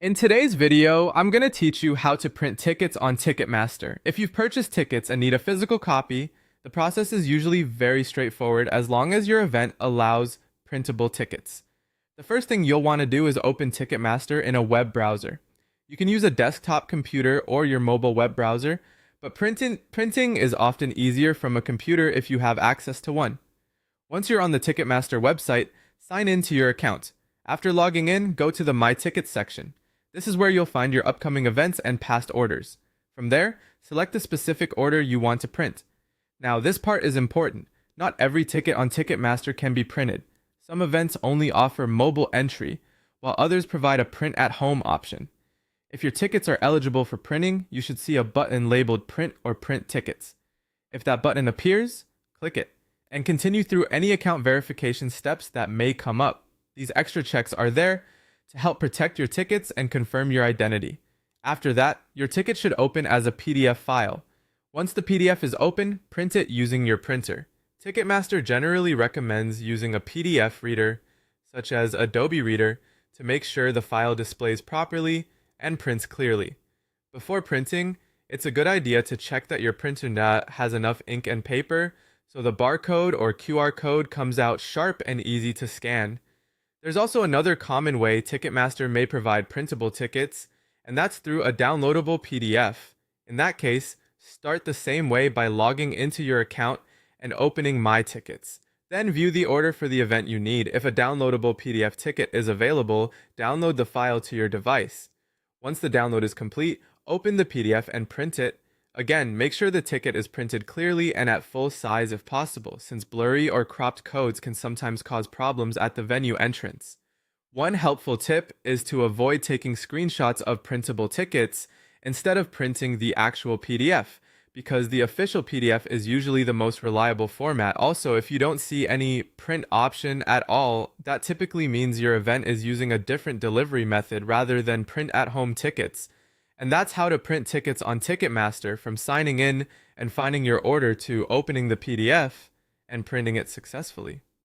In today's video, I'm going to teach you how to print tickets on Ticketmaster. If you've purchased tickets and need a physical copy, the process is usually very straightforward as long as your event allows printable tickets. The first thing you'll want to do is open Ticketmaster in a web browser. You can use a desktop computer or your mobile web browser, but printing is often easier from a computer if you have access to one. Once you're on the Ticketmaster website, sign in to your account. After logging in, go to the My Tickets section. This is where you'll find your upcoming events and past orders. From there, select the specific order you want to print. Now, this part is important. Not every ticket on Ticketmaster can be printed. Some events only offer mobile entry, while others provide a print at home option. If your tickets are eligible for printing, you should see a button labeled Print or Print Tickets. If that button appears, click it, and continue through any account verification steps that may come up. These extra checks are there to help protect your tickets and confirm your identity. After that, your ticket should open as a PDF file. Once the PDF is open, print it using your printer. Ticketmaster generally recommends using a PDF reader, such as Adobe Reader, to make sure the file displays properly and prints clearly. Before printing, it's a good idea to check that your printer has enough ink and paper, so the barcode or QR code comes out sharp and easy to scan. There's also another common way Ticketmaster may provide printable tickets, and that's through a downloadable PDF. In that case, start the same way by logging into your account and opening My Tickets. Then view the order for the event you need. If a downloadable PDF ticket is available, download the file to your device. Once the download is complete, open the PDF and print it. Again, make sure the ticket is printed clearly and at full size if possible, since blurry or cropped codes can sometimes cause problems at the venue entrance. One helpful tip is to avoid taking screenshots of printable tickets instead of printing the actual PDF, because the official PDF is usually the most reliable format. Also, if you don't see any print option at all, that typically means your event is using a different delivery method rather than print at home tickets. And that's how to print tickets on Ticketmaster, from signing in and finding your order to opening the PDF and printing it successfully.